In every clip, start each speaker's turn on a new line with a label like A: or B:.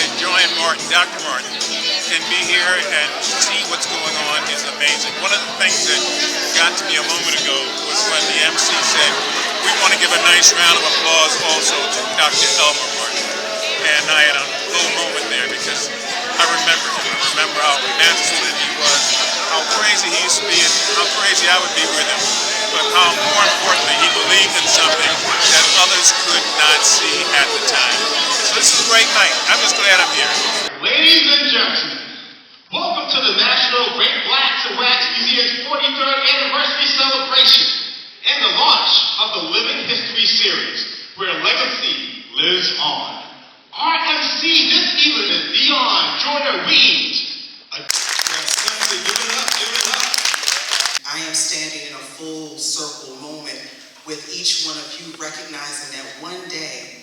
A: that Joanne Martin, Dr. Martin, can be here and see what's going on is amazing. One of the things that got to me a moment ago was when the MC said, we want to give a nice round of applause also to Dr. Elmer Martin. And I had a little moment there because I remember him. I remember how masculine he was, how crazy he used to be, and how crazy I would be with him. But how more importantly, he believed in something that others could not see at the time. So this is a great night. I'm just glad I'm here.
B: Ladies and gentlemen, welcome to the National Great Blacks and Wax Museum's 43rd anniversary celebration and the launch of the Living History series, where legacy lives on. Our MC this evening is Dion Joyner Weems. Give it up, give it up.
C: I am standing in a full circle moment with each one of you, recognizing that one day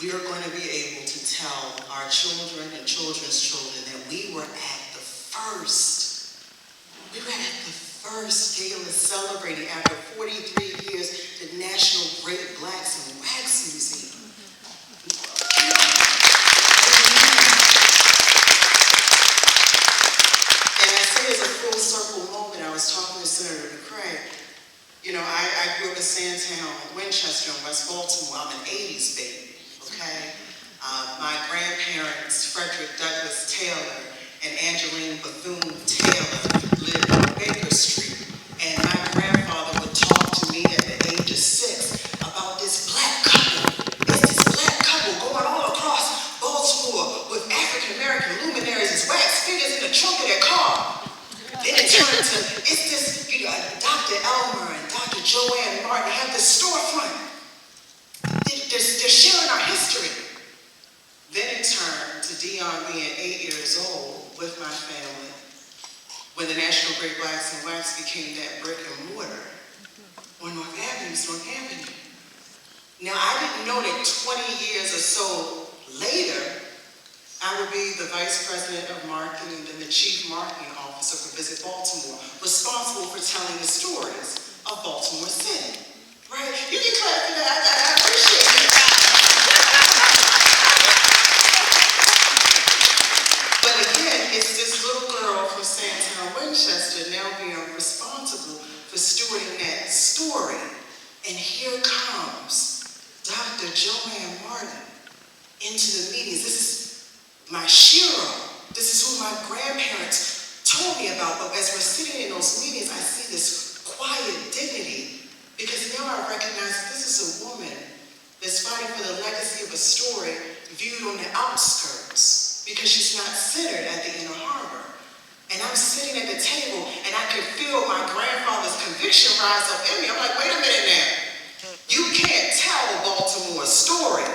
C: we are going to be able to tell our children and children's children that we were at the first gala celebrating after 43 years the National Great Blacks and Wax Museum. And I say it's a full circle moment. I was talking to Senator McCray. You know, I grew up in Sandtown, Winchester, in West Baltimore. I'm an 80s baby, okay? My grandparents, Frederick Douglass Taylor and Angeline Bethune-Taylor, lived on Baker Street. And my grandfather would talk to me at the age of 6 about this black couple. It's this black couple going all across Baltimore with African-American luminaries as wax figures in the trunk of their car. Then it turned to, it's this, you know, Dr. Elmer and Dr. Joanne Martin have this storefront. They're sharing our history. Then it turned to Dion being 8 years old with my family when the National Great Blacks and Wax became that brick and mortar on North Avenue. Now, I didn't know that 20 years or so later, I would be the Vice President of Marketing and the Chief Marketing Officer for Visit Baltimore, responsible for telling the stories of Baltimore City. Right? You can clap for that. I appreciate it. But again, it's this little girl from Sandtown, Winchester, now being responsible for stewarding that story. And here comes Dr. Joanne Martin into the meetings. This is my shiro. This is who my grandparents told me about. But as we're sitting in those meetings, I see this quiet dignity, because now I recognize that this is a woman that's fighting for the legacy of a story viewed on the outskirts, because she's not centered at the inner harbor. And I'm sitting at the table, and I can feel my grandfather's conviction rise up in me. I'm like, wait a minute now. You can't tell Baltimore's story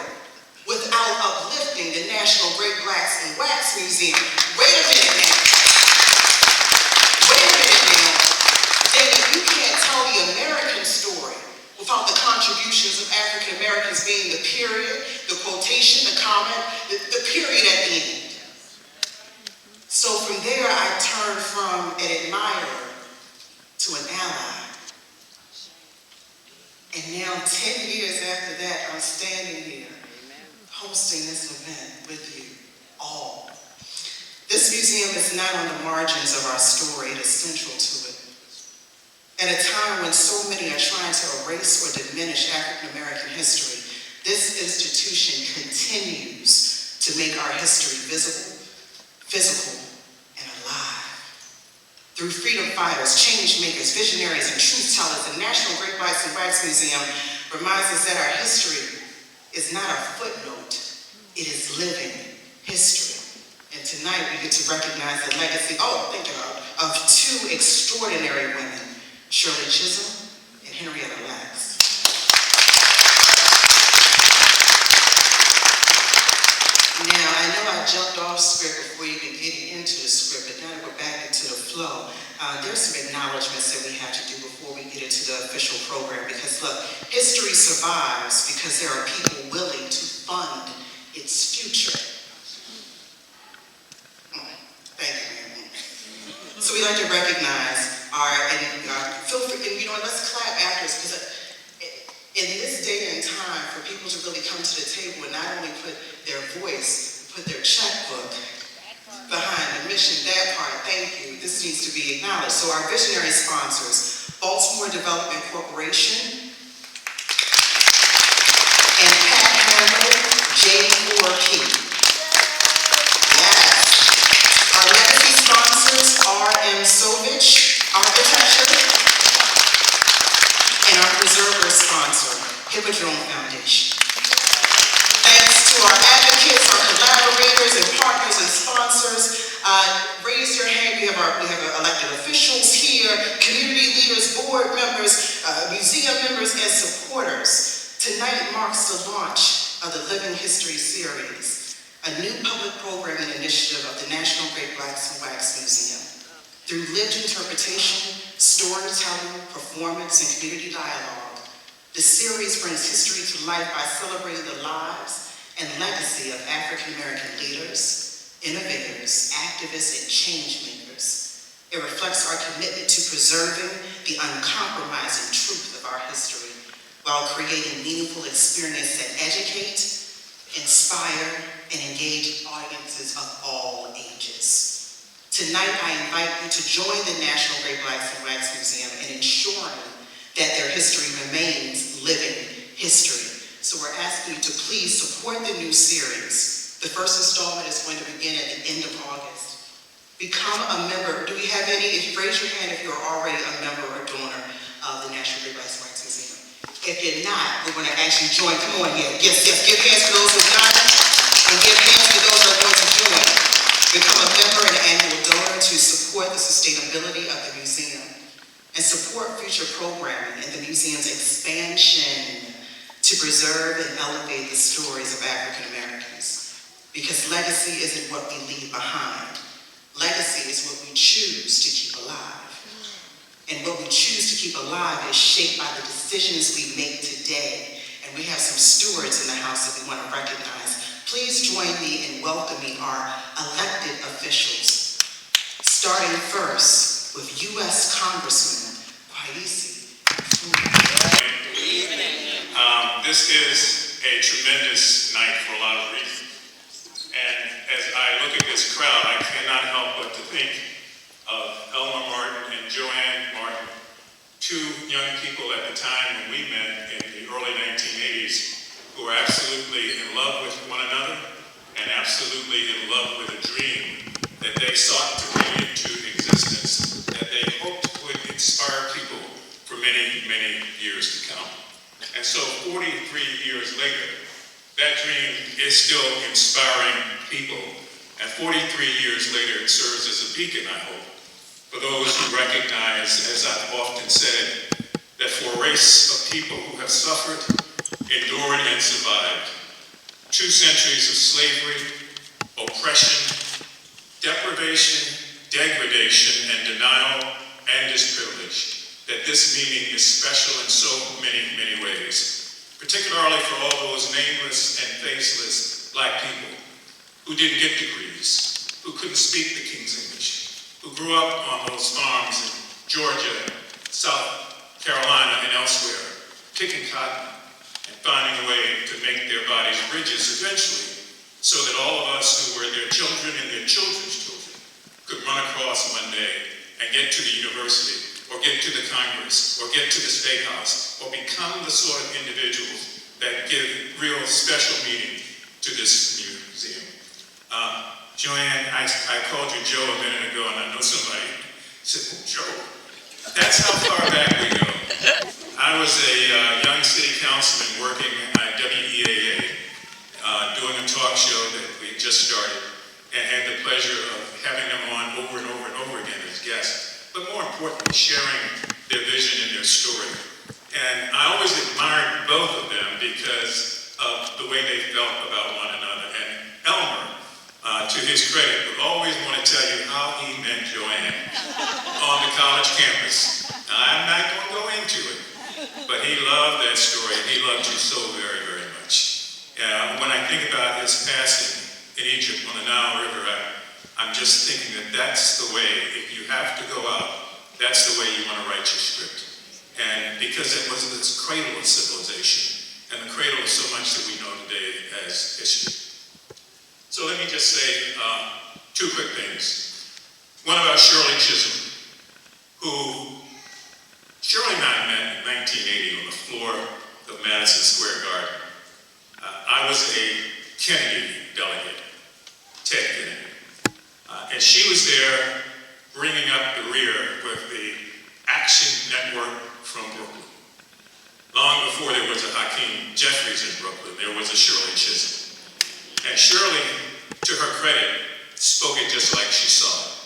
C: without uplifting the National Great Blacks and Wax Museum. Wait a minute now. Then if you can't tell the American story without the contributions of African Americans being the period, the quotation, the comment, the period at the end. So from there, I turned from an admirer to an ally. And now 10 years after that, I'm standing here hosting this event with you all. This museum is not on the margins of our story, it is central to it. At a time when so many are trying to erase or diminish African American history, this institution continues to make our history visible, physical, and alive. Through freedom fighters, change makers, visionaries, and truth tellers, the National Great Blacks and Wax Museum reminds us that our history is not a footnote, it is living history. And tonight we get to recognize the legacy, of two extraordinary women, Shirley Chisholm and Henrietta Lacks. Now, I know I jumped off script before even getting into the script, but now that we're back into the flow, there's some acknowledgments that we have to do before we get into the official program, because look, history survives because there are people willing to fund its future. Thank you. So we like to recognize feel free, and you know, let's clap after us, because in this day and time, for people to really come to the table and not only put their voice, put their checkbook behind the mission. That part, thank you. This needs to be acknowledged. So our visionary sponsors, Baltimore Development Corporation and Pat Handler, J4P. Yes. Our legacy sponsors, R.M. Sovich Architecture, and our preserver sponsor, Hippodrome Foundation. Thanks to our advocates, our collaborators, and partners and sponsors. Raise your hand. We have our elected officials here, community leaders, board members, museum members, and supporters. Tonight marks the launch of the Living History Series, a new public programming initiative of the National Great Blacks in Wax Museum. Through lived interpretation, storytelling, performance, and community dialogue, the series brings history to life by celebrating the lives and legacy of African American leaders, innovators, activists, and change makers. It reflects our commitment to preserving the uncompromising truth of our history while creating meaningful experiences that educate, inspire, and engage audiences of all ages. Tonight, I invite you to join the National Great Blacks in Wax Museum in ensuring that their history remains living history. So we're asking you to please support the new series. The first installment is going to begin at the end of August. Become a member. Do we have any? If you raise your hand if you're already a member or donor of the National Great Blacks in Wax Museum. If you're not, we're going to actually join. Come on here. Yes, yes. Give hands to those who've done it, and give hands to those who are going to join. Become a member and annual donor to support the sustainability of the museum and support future programming in the museum's expansion to preserve and elevate the stories of African Americans. Because legacy isn't what we leave behind. Legacy is what we choose to keep alive. And what we choose to keep alive is shaped by the decisions we make today. And we have some stewards in the house that we want to recognize. Please join me in welcoming our elected officials, starting first with U.S. Congressman Kwaisi.
A: This is a tremendous night for a lot of reasons. And as I look at this crowd, I cannot help but to think of Elmer Martin and Joanne Martin, two young people at the time when we met in the early 1980s who were absolutely in love with one another and absolutely in love with a dream that they sought to bring into existence, that they hoped would inspire people for many, many years to come. And so 43 years later, that dream is still inspiring people. And 43 years later, it serves as a beacon, I hope, for those who recognize, as I've often said, that for a race of people who have suffered, endured, and survived 2 centuries of slavery, oppression, deprivation, degradation, and denial, and disprivilege, that this meeting is special in so many, many ways, particularly for all those nameless and faceless Black people who didn't get degrees, who couldn't speak the King's English, who grew up on those farms in Georgia, South Carolina, and elsewhere, picking cotton and finding a way to make their bodies bridges eventually, so that all of us who were their children and their children's children could run across one day and get to the university, or get to the Congress, or get to the State House, or become the sort of individuals that give real special meaning to this museum. Joanne, I called you Joe a minute ago, and I know somebody said, "Oh, Joe." That's how far back we go. I was a young city councilman working at WEAA, doing a talk show that we had just started, and had the pleasure of having them on over and over and over again as guests, but more importantly, sharing their vision and their story. And I always admired both of them because of the way they felt about one another. And Elmer, to his credit, would always want to tell you how he met Joanne on the college campus. Now, I'm not going to go into it, but he loved that story, and he loved you so very, very much. When I think about his passing in Egypt on the Nile River, I'm just thinking that that's the way, if you have to go out, that's the way you want to write your script. And because it was this cradle of civilization, and the cradle of so much that we know today as history. So let me just say two quick things. One about Shirley Chisholm, who Shirley and I met in 1980 on the floor of Madison Square Garden. I was a Kennedy delegate, Ted Kennedy, and she was there bringing up the rear with the Action Network from Brooklyn. Long before there was a Hakeem Jeffries in Brooklyn, there was a Shirley Chisholm. And Shirley, to her credit, spoke it just like she saw it.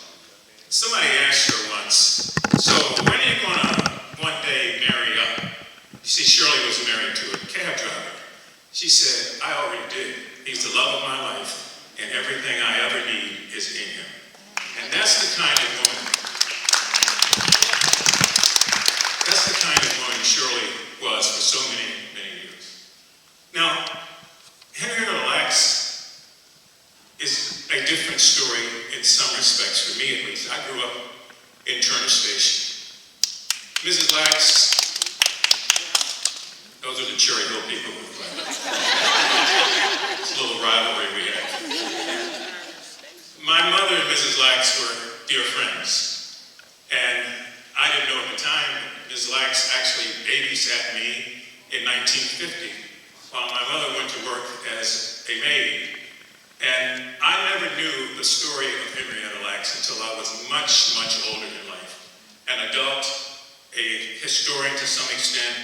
A: Somebody asked her once, so when are you going to one day marry up? You see, Shirley was married to a cab driver. She said, I already did. He's the love of my life, and everything I ever need is in him. And that's the kind of woman, Shirley was for so many, many years. Now, Henrietta Lacks is a different story in some respects, for me at least. I grew up in Turner Station. Mrs. Lacks, those are the Cherry Hill people who play. It's a little rivalry we have. My mother and Mrs. Lacks were dear friends. And I didn't know at the time that Ms. Lacks actually babysat me in 1950 while my mother went to work as a maid. And I never knew the story of Henrietta Lacks until I was much, much older in life. An adult, a historian to some extent,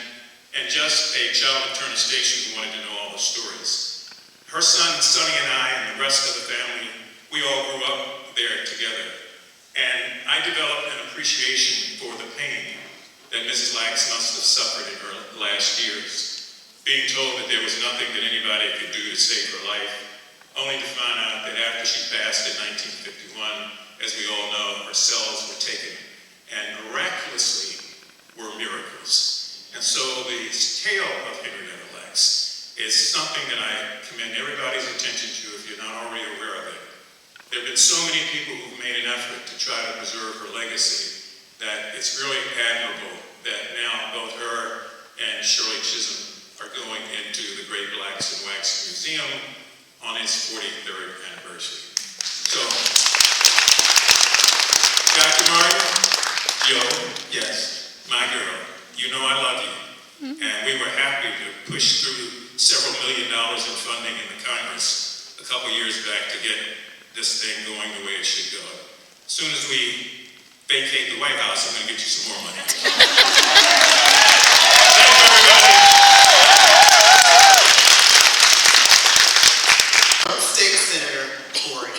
A: and just a child of Turner Station who wanted to know all the stories. Her son, Sonny, and I, and the rest of the family, we all grew up there together. And I developed an appreciation for the pain that Mrs. Lacks must have suffered in her last years, being told that there was nothing that anybody could do to save her life, only to find out that after she passed in 1951, as we all know, her cells were taken and miraculously were miracles. And so the tale of Henrietta Lacks is something that I commend everybody's attention to if you're not already aware of it. There have been so many people who've made an effort to try to preserve her legacy that it's really admirable that now both her and Shirley Chisholm are going into the Great Blacks and Wax Museum on its 43rd anniversary. So, Dr. Martin, Joe, yes, my girl, you know I love you. And we were happy to push through several $1 million in funding in the Congress a couple years back to get this thing going the way it should go. As soon as we vacate the White House, I'm going to get you some more money. Thank you, everybody.
C: State Senator Corey.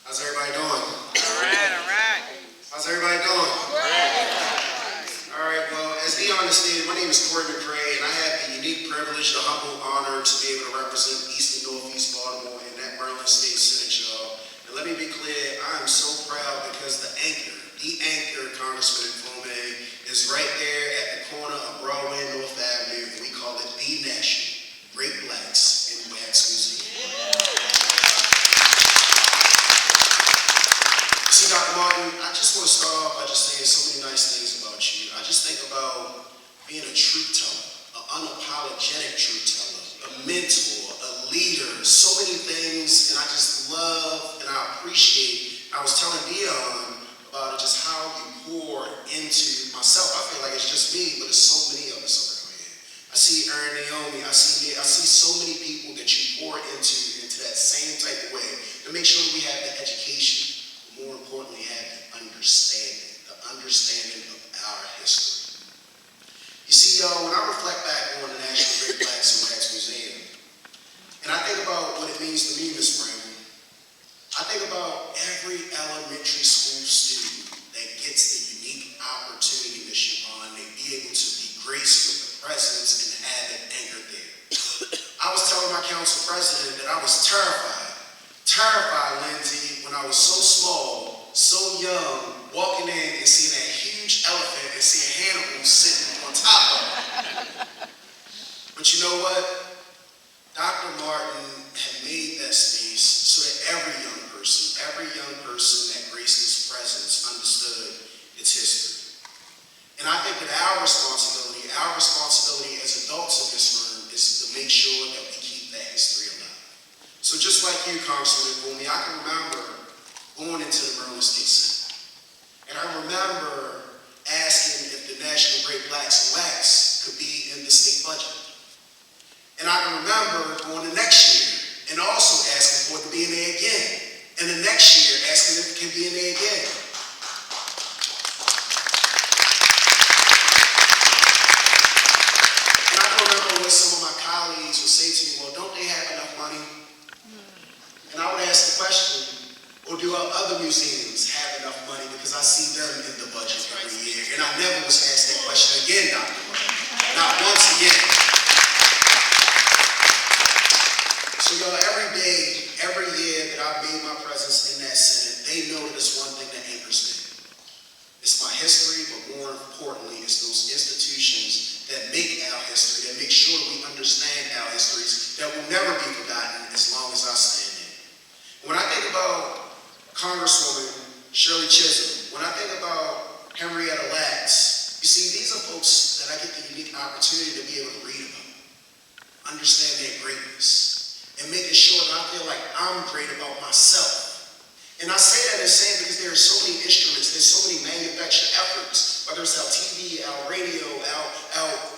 B: How's everybody doing?
D: All right.
B: How's everybody doing? All right, well, as Dion stated, my name is Corey McCray, and I have the unique privilege, the humble honor to be able to represent East and Northeast Baltimore in that Maryland State Senate, y'all. And let me be clear, I am so proud because the anchor, Congressman Fome, is right there at the corner of Broadway and North Avenue, and we call it the National Great Blacks and Wax Museum. See, Dr. Martin, I just want to start off by just saying so many nice things about you. I just think about being a truth teller, an unapologetic truth teller, a mentor, a leader, so many things, and I just love and I appreciate. I was telling Dion about it, just how you pour into myself. I feel like it's just me, but it's so many of us around here. I see Erin Naomi, I see so many people that you pour into that same type of way to make sure that we have the education. More importantly, have the understanding of our history. You see, y'all, when I reflect back on the National Great Blacks and Wax Museum, and I think about what it means to me, Ms. Brown, I think about every elementary school student that gets the unique opportunity, Ms. Siobhan, to be able to be graced with the presence and have it anchored there. I was telling my council president that I was terrified, Lindsay, when I was so small, so young, walking in and seeing that huge
E: our responsibility as adults in this room is to make sure that we keep that history alive. So just like you, Congressman Boomy, I can remember going into the Maryland State Senate. And I remember asking if the National Great Blacks and Wax could be in the state budget. And I can remember going the next year and also asking for it to be in there again. And the next year asking if it can be in there again. And I can remember when some of my colleagues would say to me, well, don't they have enough money? And I would ask the question, or do our other museums have enough money? Because I see them in the budget every year. And I never was asked that question again, Dr. Martin. Not once again. So y'all, every year that I've made my presence in that Senate, they know that it's one thing that anchors me. It's my history, but more importantly, it's those institutions that make our history, that make sure we understand our histories, that will never be forgotten as long as I stand here. When I think about Congresswoman Shirley Chisholm, when I think about Henrietta Lacks, you see, these are folks that I get the unique opportunity to be able to read about, understand their greatness, and making sure that I feel like I'm great about myself. And I say that in saying because there are so many instruments, there's so many manufactured efforts, whether it's our TV, our radio, our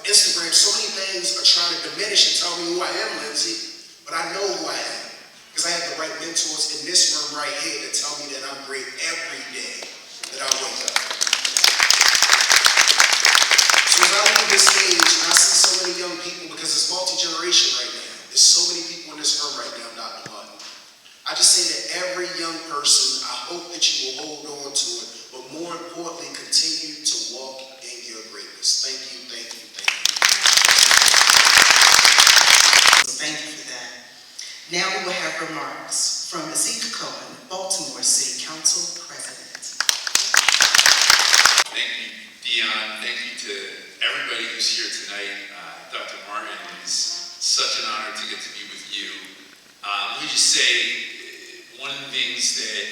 E: Instagram, so many things are trying to diminish and tell me who I am, Lindsay, but I know who I am. Because I have the right mentors in this room right here that tell me that I'm great every day that I wake up. So as I leave this stage and I see so many young people, because it's multi-generation right now, there's so many people in this room right now, Dr. Martin. I just say that every young person, I hope that you will hold on to it, but more importantly, continue to walk in your greatness. Thank you, thank you, thank you.
C: Thank you for that. Now we will have remarks from Zeke Cohen, Baltimore City Council President.
F: Thank you, Dion. Thank you to everybody who's here tonight. Dr. Martin, it's such an honor to get to be with you. Let me just say, one of the things that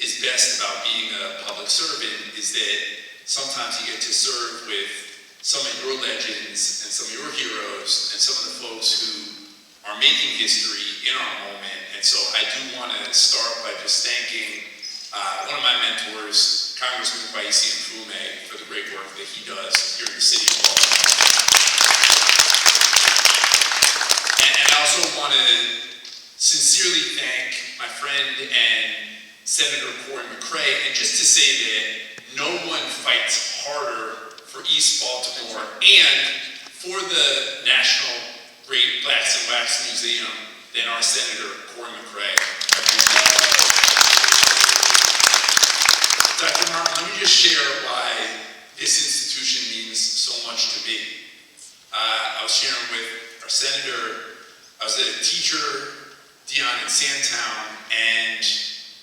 F: is best about being a public servant is that sometimes you get to serve with some of your legends and some of your heroes and some of the folks who are making history in our moment. And so I do want to start by just thanking one of my mentors, Congressman Kwaisi Mfume, for the great work that he does here in the city of Baltimore. And I also want to sincerely thank my friend and Senator Corey McCray, and just to say that no one fights harder for East Baltimore and for the National Great Blacks and Wax Museum than our Senator Corey McCray. Dr. Martin, let me just share why this institution means so much to me. I was sharing with our Senator, I was a teacher, Dion, in Sandtown, and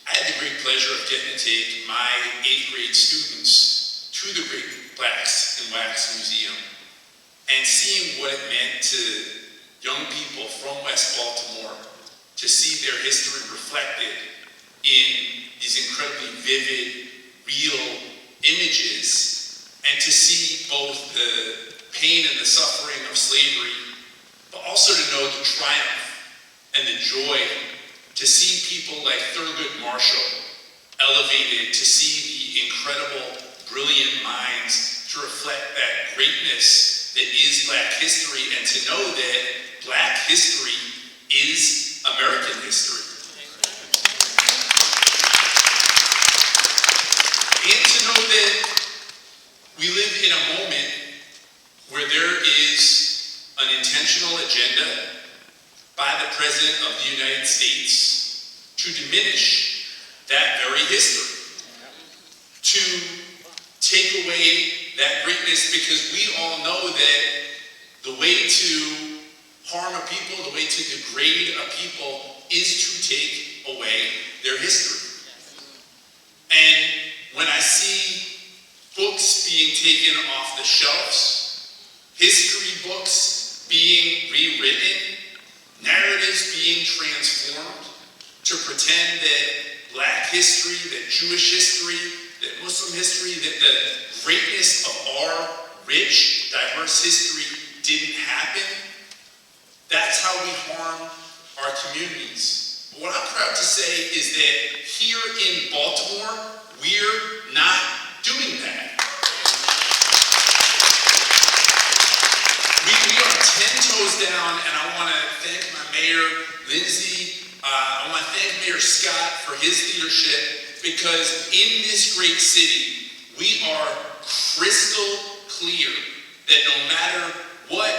F: I had the great pleasure of getting to take my 8th grade students to the Great Blacks and Wax Museum and seeing what it meant to young people from West Baltimore to see their history reflected in these incredibly vivid, real images, and to see both the pain and the suffering of slavery, but also to know the triumph and the joy, to see people like Thurgood Marshall elevated, to see the incredible, brilliant minds, to reflect that greatness that is Black history, and to know that Black history is American history. And to know that we live in a moment where there is an intentional agenda by the President of the United States to diminish that very history, to take away that greatness, because we all know that the way to harm a people, the way to degrade a people, is to take away their history. And when I see books being taken off the shelves, history books being rewritten, narratives being transformed to pretend that Black history, that Jewish history, that Muslim history, that the greatness of our rich, diverse history didn't happen, that's how we harm our communities. But what I'm proud to say is that here in Baltimore, we're not doing that. We are 10 toes down, and I want to thank my mayor, Lindsay. I want to thank Mayor Scott for his leadership, because in this great city, we are crystal clear that no matter what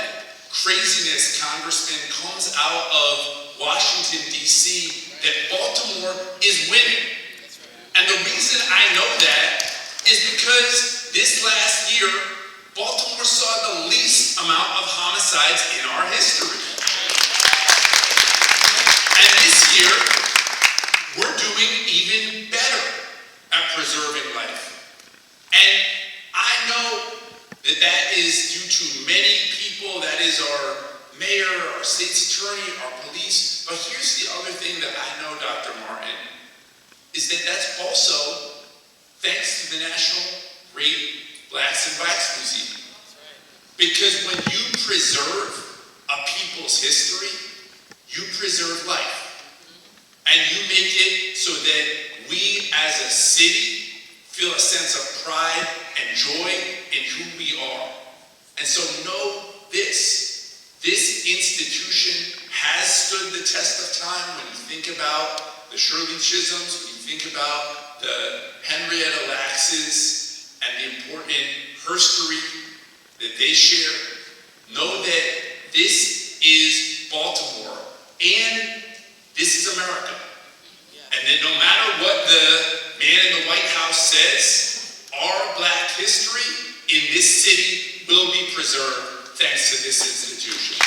F: craziness, Congressman, comes out of Washington, D.C., that Baltimore is winning. And the reason I know that is because this last year, Baltimore saw the least amount of homicides in our history. And this year, we're doing even better at preserving life. And I know that that is due to many people. That is our mayor, our state's attorney, our police. But here's the other thing that I know, Dr. Martin, is that that's also thanks to the National Great Blacks and Blacks Museum. Because when you preserve a people's history, you preserve life. And you make it so that we as a city feel a sense of pride and joy in who we are. And so know this institution has stood the test of time. When you think about the Shirley Chisholms, when you think about the Henrietta Laxes and the important history that they share, know that this is Baltimore and this is America. And that no matter what the man in the White House says, our Black history in this city will be preserved thanks to this institution.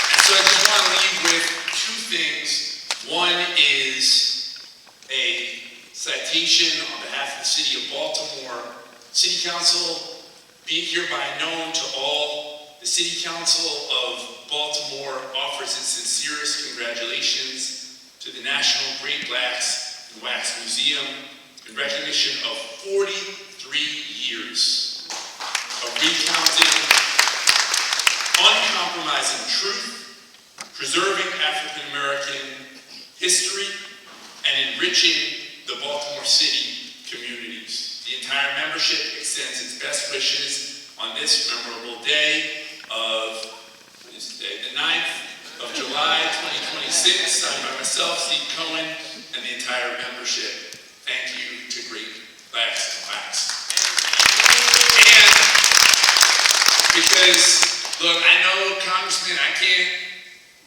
F: And so I just want to leave with two things. One is a citation on behalf of the city of Baltimore. City Council, be it hereby known to all, the City Council of Baltimore offers its sincerest congratulations to the National Great Blacks and Wax Museum in recognition of 43 years of recounting uncompromising truth, preserving African American history, and enriching the Baltimore City communities. The entire membership extends its best wishes on this memorable day of the 9th of July, 2026, signed by myself, Steve Cohen, and the entire membership. Thank you to Great Blacks and Wax. And because, look, I know, Congressman, I can't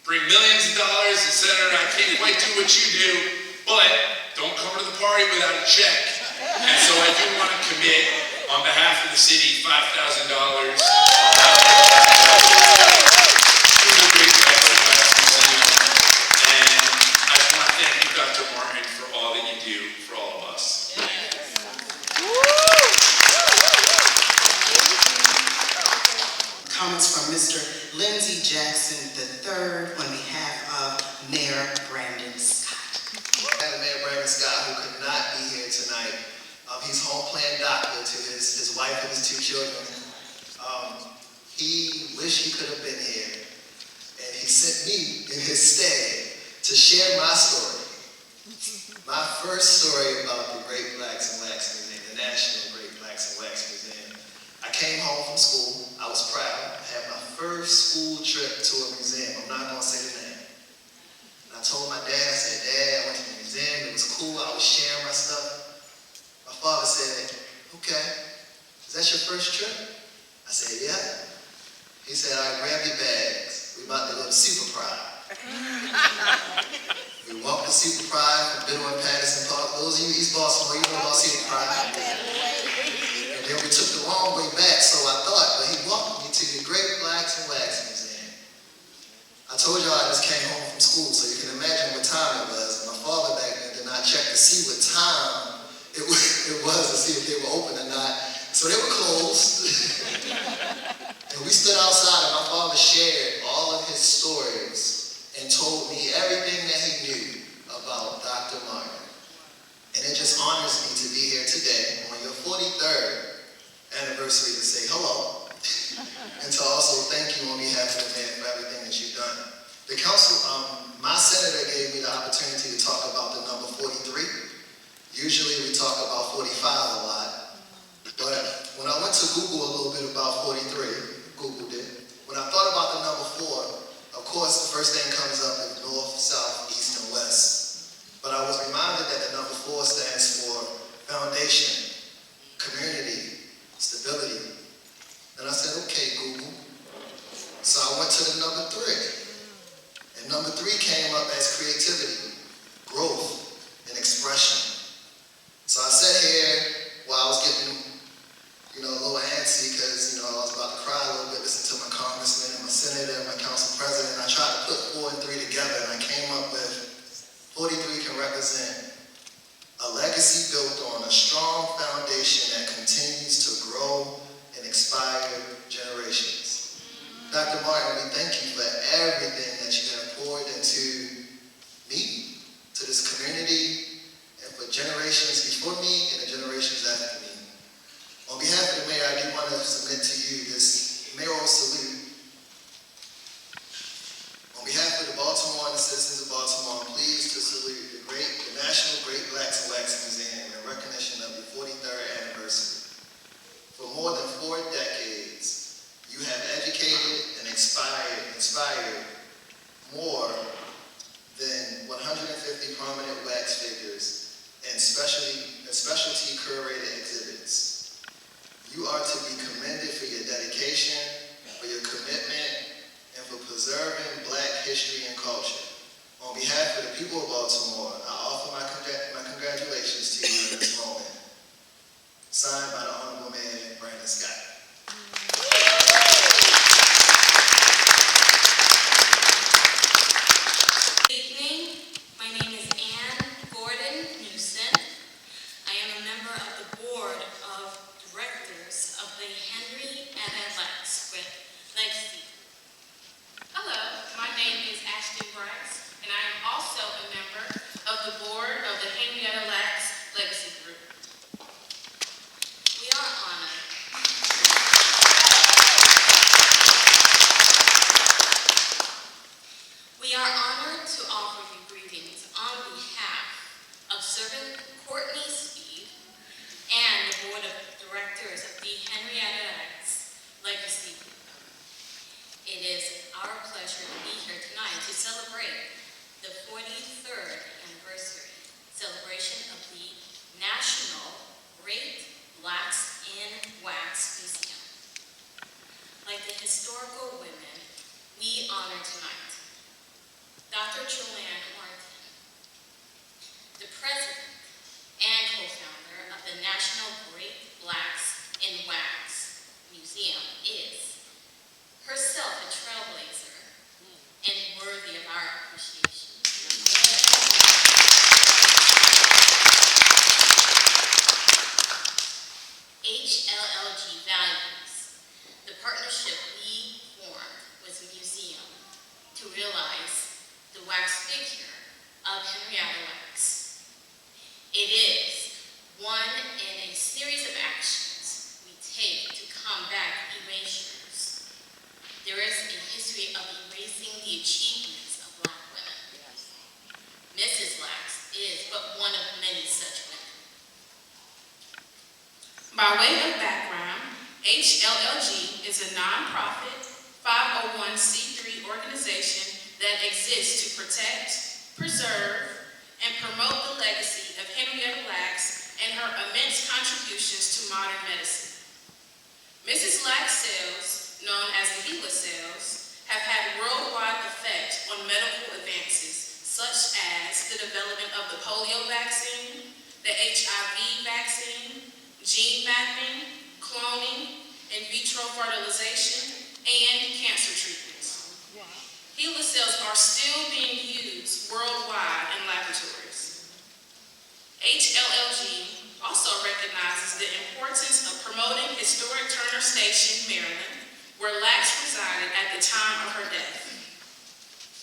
F: bring millions of dollars, and Senator, I can't quite do what you do, but don't come to the party without a check. And so I do want to commit, on behalf of the city, $5,000 to the Great Blacks and Wax Museum. And I just want to thank you, Dr. Martin, for all that you do for all of us.
C: Comments from Mr. Lindsey Jackson III on behalf of Mayor Brandon Scott.
E: And Mayor Brandon Scott, who could not be here tonight. He's home playing doctor to his wife and his two children. He wished he could have been here. And he sent me in his stead to share my story. My first story about the Great Blacks and Wax Museum, the National Great Blacks and Wax Museum. I came home from school. I was proud. I had my first school trip to a museum. I'm not going to say the name. And I told my dad, I said, Dad, I went to the museum. It was cool. I was sharing my stuff. My father said, okay, is that your first trip? I said, yeah. He said, all right, grab your bags. We about to go to Super Pride. We walked to Super Pride from Biddle and Patterson Park. Those of you East Baltimore, you know about Super Pride. And then we took the long way back, so I thought, but he walked me to the Great Blacks and Wax Museum. I told y'all I just came home from school, so you can imagine what time it was. And my father back then did not check to see what time it was to see if they were open or not. So they were closed. And we stood outside and my father shared all of his stories and told me everything that he knew about Dr. Martin. And it just honors me to be here today on anniversary to say hello and to also thank you on behalf of the mayor for everything that you've done. The council, my senator gave me the opportunity to talk about the number 43. Usually we talk about 45 a lot, but when I went to Google a little bit about 43, Googled it, when I thought about the number 4, of course the first thing comes up is north, south, east, and west. But I was reminded that the number 4 stands for foundation, community, stability. And I said, okay, Google. So I went to the number 3. And number 3 came up as creativity, growth, and expression. So I sat here while I was getting, a little antsy because, I was about to cry a little bit, listening to my congressman and my senator and my council president. I tried to put 4 and 3 together, and I came up with 43 can represent a legacy built on a strong foundation that continues to grow and inspire generations. Dr. Martin, we thank you for everything that you have poured into me, to this community, and for generations before me and the generations after me. On behalf of the mayor, I do want to submit to you this mayoral salute. On behalf of the Baltimore and the citizens of Baltimore, I'm pleased to salute the National Great Blacks and Wax Museum in recognition of your 43rd anniversary. For more than 4 decades, you have educated and inspired more than 150 prominent wax figures and specialty curated exhibits. You are to be commended for your dedication, for your commitment, and for preserving Black history and culture. On behalf of the people of Baltimore, I offer my congratulations to you in this moment. Signed by the Honorable Mayor, Brandon Scott.
G: Good evening. My name is Ann Gordon Newson. I am a member of the board of directors of the Henry M. Lex with Legacy. Hello, my name is Ashton Bryce, and I am also a member of the board of the Henrietta Lacks Legacy Group. We are honored. We are honored to offer you greetings on behalf of Servant Courtney Speed and the board of directors of the Henrietta Lacks Legacy Group. It is our pleasure to be here tonight to celebrate the 43rd anniversary celebration of the National Great Blacks in Wax Museum. Like the historical women we honor tonight, Dr. Joanne Martin, the president and co-founder of the National Great Blacks in Wax Museum, is herself a trailblazer and worthy of our appreciation. HLLG values the partnership we formed with the museum to realize the wax figure of Henrietta Lacks. It is one in a series of actions we take to combat erasures. There is a history of erasing the achievements of Black women. Mrs. Lacks is but one of many such women. By way of background, HLLG is a nonprofit 501c3 organization that exists to protect, preserve, and promote the legacy of Henrietta Lacks and her immense contributions to modern medicine. Mrs. Lacks cells, known as the HeLa cells, have had worldwide effect on medical advances such as the development of the polio vaccine, the HIV vaccine, gene mapping, cloning, in vitro fertilization, and cancer treatments. HeLa cells are still being used worldwide in laboratories. HLLG also recognizes the importance of promoting historic Turner Station, Maryland, where Lacks resided at the time of her death.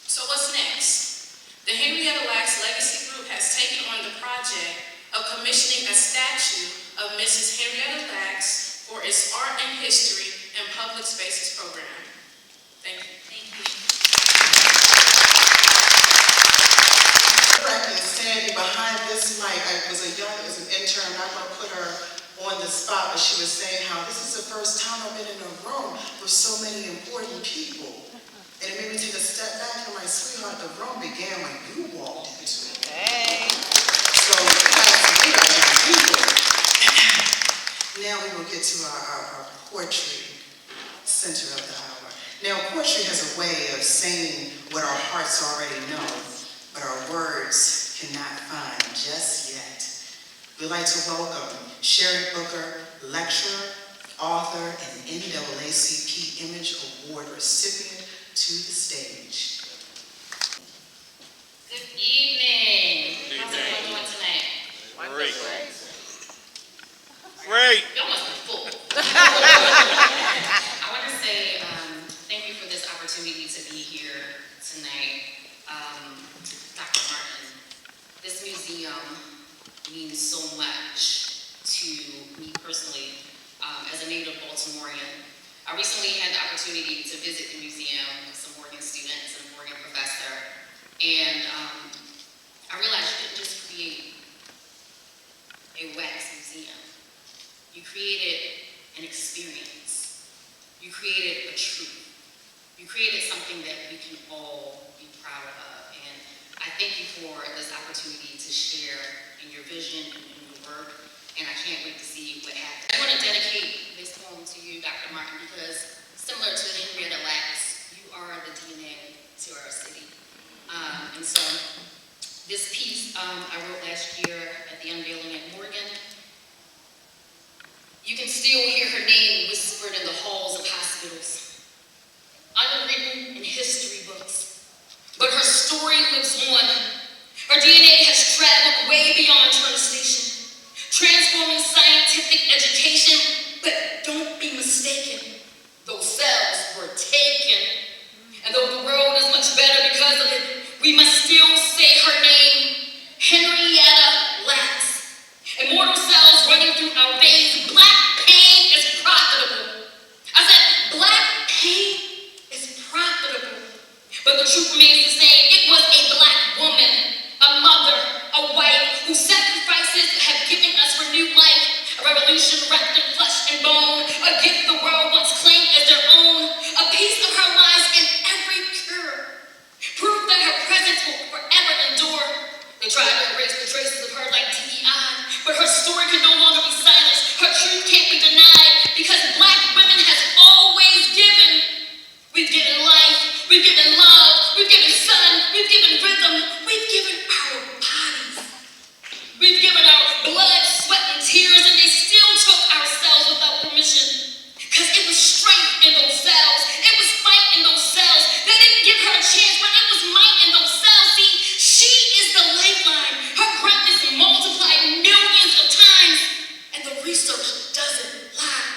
G: So what's next? The Henrietta Lacks Legacy Group has taken on the project of commissioning a statue of Mrs. Henrietta Lacks for its art and history and public spaces program. Thank you. Thank you.
C: Correctly, standing behind this mic, I was as an intern, I'm not gonna put her on the spot, but she was saying how this is the first time I've been in a room with so many important people. And it made me take a step back and I'm like, sweetheart, the room began when you walked into it.
D: Hey.
C: So we got some people. Now we will get to our poetry center of the hour. Now poetry has a way of saying what our hearts already know, but our words cannot find just yet. We'd like to welcome Sherry Booker, lecturer, author, and NAACP Image Award recipient to the stage.
G: Good evening. How's everyone doing tonight?
A: Great. Great.
G: Y'all must be full. I want to say thank you for this opportunity to be here tonight. Dr. Martin, this museum means so much to me personally as a native Baltimorean. I recently had the opportunity to visit the museum with some Morgan students and a Morgan professor, and I realized you didn't just create a wax museum. You created an experience. You created a truth. You created something that we can all be proud of. And I thank you for this opportunity to share in your vision and in your work. And I can't wait to see what happens. I want to dedicate this poem to you, Dr. Martin, because similar to Henrietta Lacks, you are the DNA to our city. And so this piece I wrote last year at the unveiling at Morgan. You can still hear her name whispered in the halls of hospitals, unwritten in history books. But her story lives on. Her DNA has traveled way beyond Turner Station, transforming scientific education. But don't be mistaken, those cells were taken. And though the world is much better because of it, we must still say her name, Henrietta Lacks. Immortal cells running through our veins. Black pain is profitable. I said, black pain is profitable. But the truth remains the same. It was a black woman, a mother, a wife, whose sacrifices have given us renewed life. A revolution wrapped in flesh and bone. A gift the world once claimed as their own. A piece of her lies in every cure. Proof that her presence will forever endure. They tried to erase the traces of her like DEI, but her story can no longer be silenced. Her truth can't be denied because black women has always given. We've given life, we've given love, we've given sun, we've given rhythm, we've given our bodies. We've given our blood, sweat, and tears, and they still took our cells without permission. Because it was strength in those cells. It was fight in those cells. They didn't give her a chance, but it was might in those cells. See, she is the lifeline. Her greatness multiplied millions of times, and the research doesn't lie.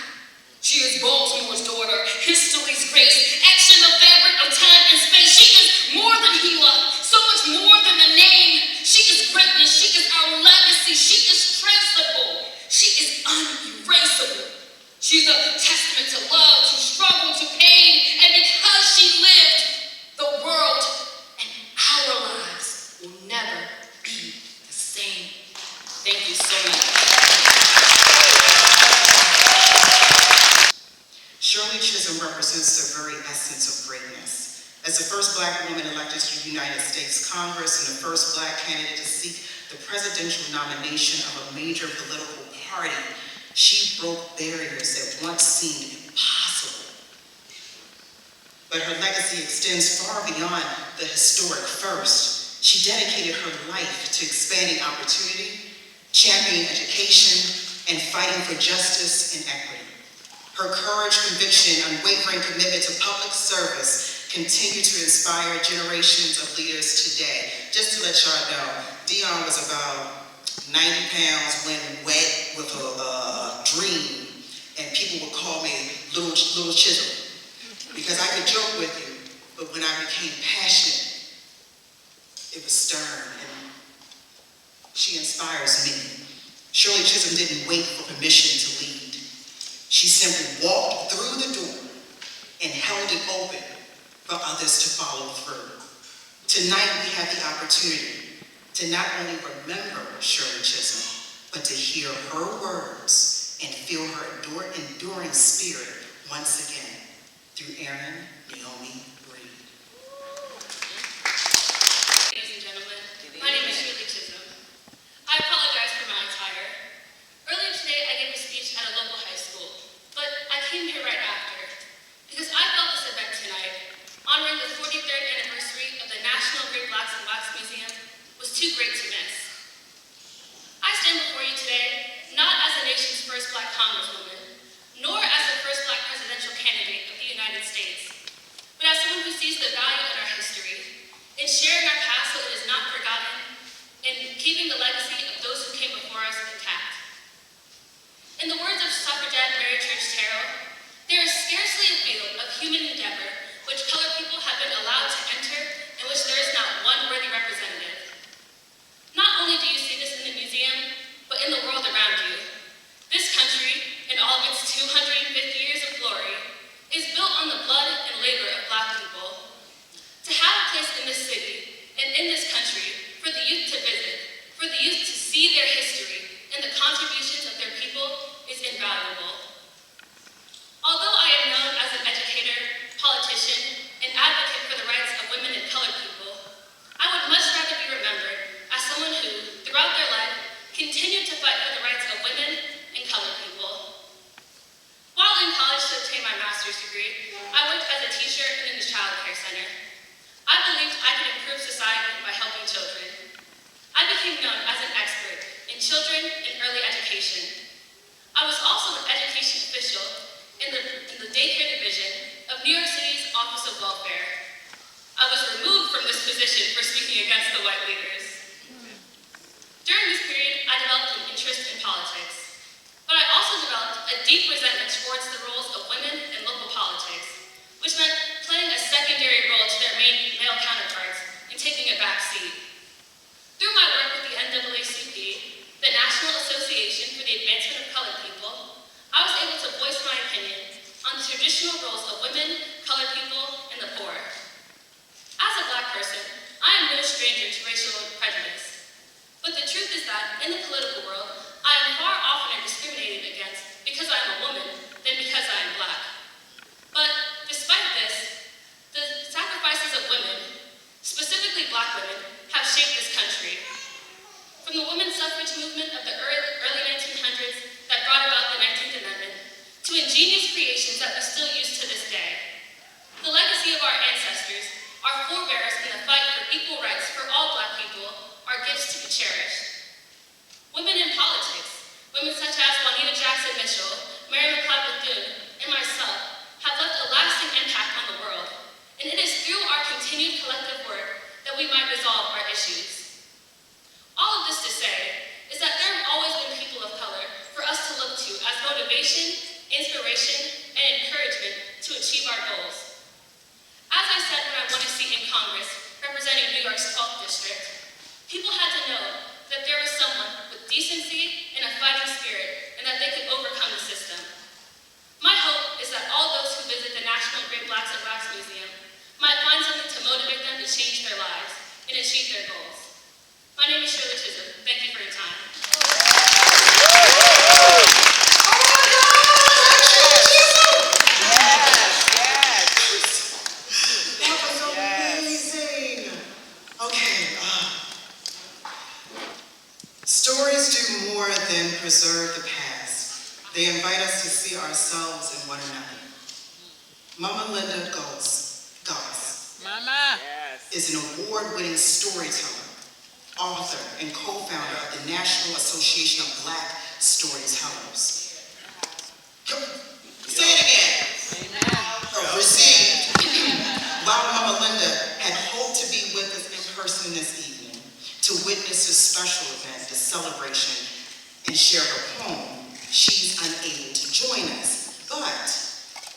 G: She is Baltimore's daughter, history's grace, action the fabric of time and space. She is more than Gila, so much more than the name. She is greatness. She is our legacy. She is traceable. She is unerasable. She's a testament to love, to struggle, to pain, and because she lived, the world and our lives will never be the same. Thank you so much.
C: Shirley Chisholm represents the very essence of greatness. As the first black woman elected to the United States Congress and the first black candidate to seek the presidential nomination of a major political party, she broke barriers that once seemed impossible. But her legacy extends far beyond the historic first. She dedicated her life to expanding opportunity, championing education, and fighting for justice and equity. Her courage, conviction, and unwavering commitment to public service continue to inspire generations of leaders today. Just to let y'all know, Dion was about 90 pounds when wet with a dream, and people would call me Little Chisholm because I could joke with you, but when I became passionate, it was stern, and she inspires me. Shirley Chisholm didn't wait for permission to lead. She simply walked through the door and held it open for others to follow through. Tonight we have the opportunity to not only remember Shirley Chisholm, but to hear her words and feel her enduring spirit once again through Erin Naomi Reed.
G: Ladies and gentlemen, my name is Shirley Chisholm. I apologize for my attire. Earlier today, I gave a speech at a local high school, but I came here right after because I felt this event tonight, honoring the 43rd anniversary of the National Great Blacks in Wax Museum, was too great to miss. I stand before you today not as the nation's first Black Congresswoman, nor as the first Black presidential candidate of the United States, but as someone who sees the value in our history, in sharing our past so it is not forgotten, in keeping the legacy of those who came before us intact. In the words of suffragette Mary Church Terrell, there is scarcely a field of human endeavor which colored people have been allowed to enter in which there is not one worthy representative. Not only do you see this in the museum, but in the world around you. This country, in all of its 250 years of glory, is built on the blood and labor of Black people. To have a place in this city and in this country for the youth to visit, for the youth to see their history and the contributions of their people is invaluable. Although I am known as an educator, politician, and advocate for the rights of women and colored people, I would much rather be remembered as someone who, throughout their life, continued to fight for the rights of women and colored people. While in college to obtain my master's degree, I worked as a teacher and in the child care center. I believed I could improve society by helping children. I became known as an expert in children and early education. I was also an education official in the daycare division of New York City's Office of Welfare. I was removed from this position for speaking against the white leaders. During this period, I developed an interest in politics, but I also developed a deep resentment towards the roles of women in local politics, which meant playing a secondary role to their main male counterparts and taking a back seat. Through my work with the NAACP, the National Association for the Advancement of Colored People, I was able to voice my opinion on the traditional roles of women, colored people, and the poor. As a Black person, I am no stranger to racial prejudice. But the truth is that, in the political world, I am far oftener discriminated against because I am a woman than because I am Black. But despite this, the sacrifices of women, specifically Black women, have shaped this country. From the women's suffrage movement of the early 1900s that brought about the 19th Amendment, to ingenious creations that we still use to this day. The legacy of our ancestors, our forebears in the fight for equal rights for all Black people, are gifts to be cherished. Women in politics, women such as Juanita Jackson Mitchell, Mary McLeod Bethune, and myself have left a lasting impact on the world, and it is through our continued collective work that we might resolve our issues. All of this to say is that there have always been people of color for us to look to as motivation, inspiration, and encouragement to achieve our goals. As I said when I won a seat in Congress representing New York's 12th district, people had to know that there was someone with decency and a fighting spirit and that they could overcome the system. My hope is that all those who visit the National Great Blacks in Wax Museum might find something to motivate them to change their lives and achieve their goals. My name is Shirley Chisholm. Thank you for your time.
C: That was amazing. Okay. Stories do more than preserve the past. They invite us to see ourselves in one another. Mama Linda Goss
D: Mama.
C: is an award-winning storyteller, author, and co-founder of the National Association of Black Storytellers. Say it again. Received. While Mama Linda had hoped to be with us in person this evening to witness this special event, the celebration, and share her poem, she's unable to join us. But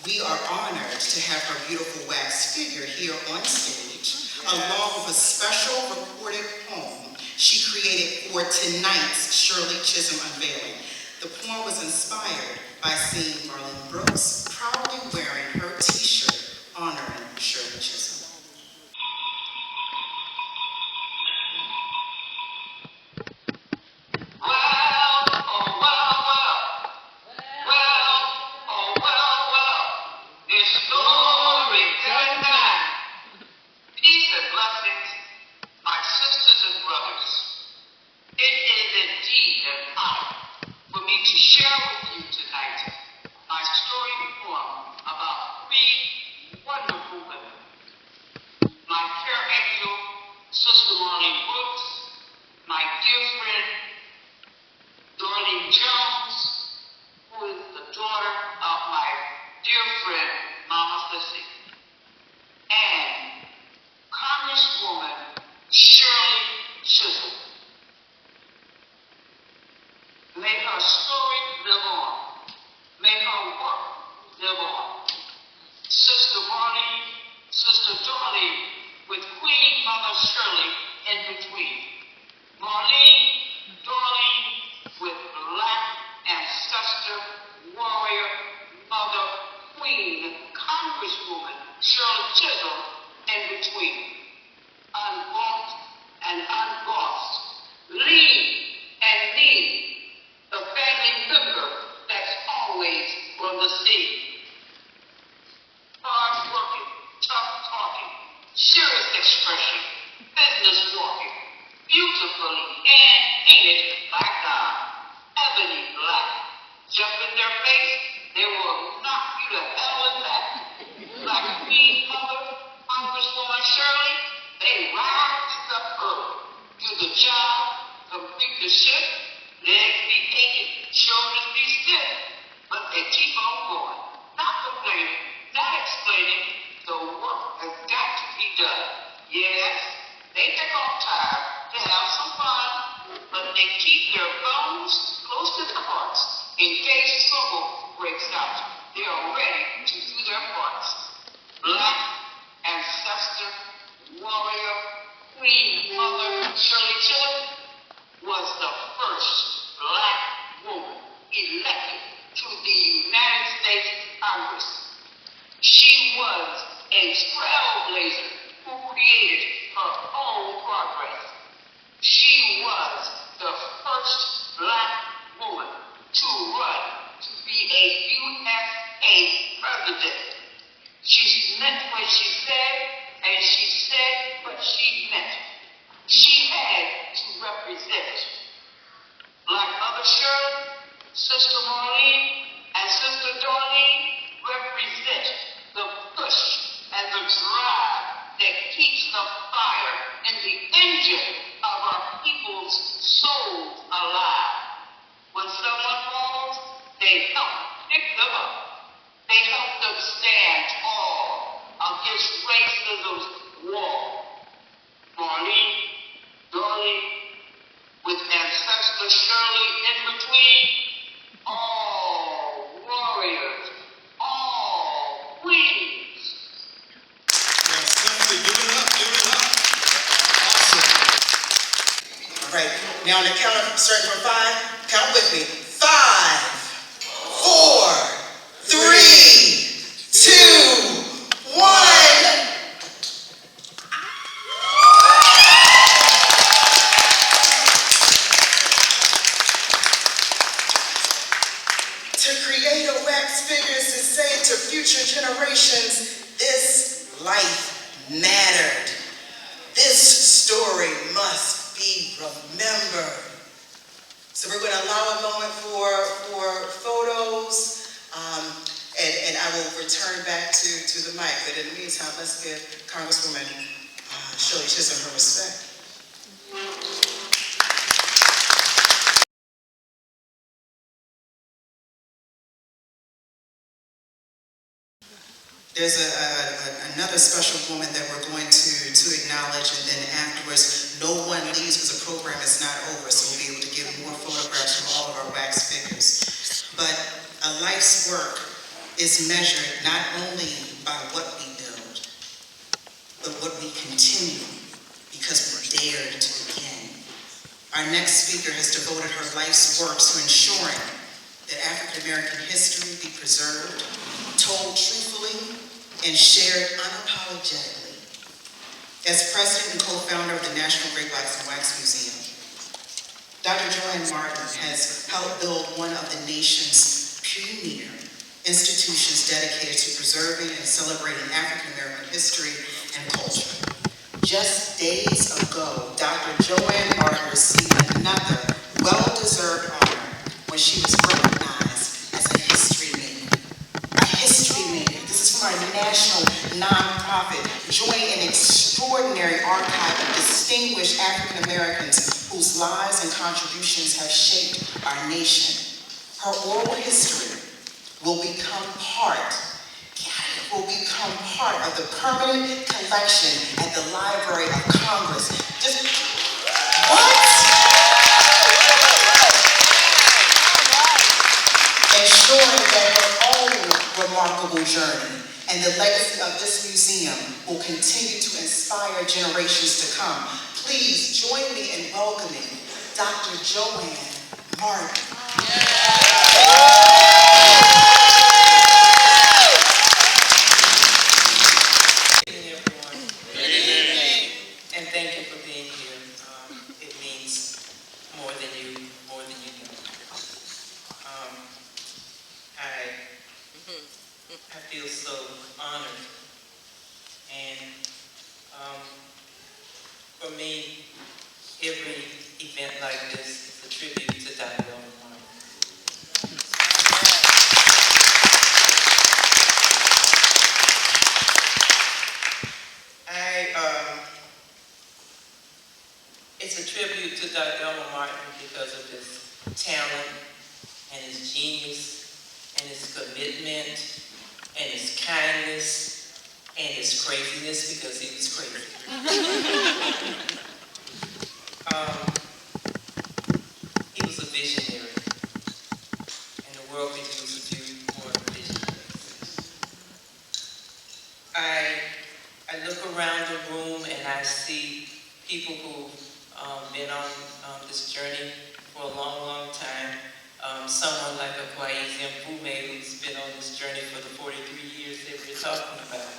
C: we are honored to have her beautiful wax figure here on stage, along with a special recorded poem she created for tonight's Shirley Chisholm unveiling. The poem was inspired by seeing Marlene Brooks proudly wearing her t-shirt honoring Shirley Chisholm.
B: Peace and blessings, my sisters and brothers. It is indeed an honor for me to share with you tonight my story poem about three wonderful women. My care angel, Sister Marlene Brooks, my dear friend, Darlene Jones, who is the daughter of my dear friend, Mama Sissy, and Congresswoman Shirley Chisholm. May her story live on. May her work live on. Sister Marlene, Sister Darlene, with Queen Mother Shirley in between. Marlene, Darlene, with Black ancestor, warrior, mother, queen, Congresswoman Shirley Chisholm in between. Unbought and unbossed, lean and mean, the family member that's always on the scene. Hard working, tough talking, serious expression, business walking, beautifully and painted by God, ebony black. Jump in their face, they will knock you to hell and back. Like Queen Mother, Congresswoman Shirley, they rise up early, do the job, complete the shift, legs be aching, shoulders be stiff, but they keep on going, not complaining, not explaining, the work has got to be done. Yes, they take off time to have some fun, but they keep their bones close to their hearts in case trouble breaks out. They are ready to do their parts. Black ancestor, warrior, Queen Mother Shirley Chisholm was the first black woman elected to the United States Congress. She was a trailblazer who created her own progress. She was the first black woman to run to be a USA president. She meant what she said, and she said what she meant. She had to represent. Like Mother Shirley, Sister Marlene, and Sister Darlene represent the push and the drive that keeps the fire in the engine of our people's souls alive. When someone falls, they help pick them up. They help them stand tall against racism's wall. Marlene, Darlene, with ancestor Shirley in between, all warriors, all queens.
E: Yes, definitely. Give it up, give it up. Awesome.
C: All right, now on the count of starting from 5, count with me. 5, 4, 3, 2, 1. To create a wax figure is to say to future generations, this life mattered. This story must be remembered. So we're going to allow a moment for photos, and I will return back to the mic. But in the meantime, let's give Congresswoman Shirley Chisholm her respect. There's another special woman that we're going to acknowledge, and then afterwards, no one leaves because the program is not over, so we'll be able to get more photographs from all of our wax figures. But a life's work is measured not only by what we build, but what we continue, because we're dared to begin. Our next speaker has devoted her life's work to ensuring that African American history be preserved, told truthfully, and shared unapologetically. As president and co-founder of the National Great Blacks in Wax Museum, Dr. Joanne Martin has helped build one of the nation's premier institutions dedicated to preserving and celebrating African American history and culture. Just days ago, Dr. Joanne Martin received another well-deserved honor when she was recognized as a history maker. A history maker. This is from our national nonprofit, joining an extraordinary archive of distinguished African Americans whose lives and contributions have shaped our nation. Her oral history will become part of the permanent collection at the Library of Congress. Just, what? Ensuring that her own remarkable journey and the legacy of this museum will continue to inspire generations to come. Please join me in welcoming Dr. Joanne Martin.
H: And thank you for being here. It means more than you know. I feel so honored, and for me, every event like this is a tribute to Dr. Martin. It's a tribute to Dr. Martin because of his talent and his genius and his commitment and his kindness and his craziness, because he was crazy. He was a visionary, and the world could use a few more visionaries. I look around the room and I see people who've been on this journey for a long, long time. Someone like a Kwaizi Mfume, who's been on this journey for the 43 years that we're talking about.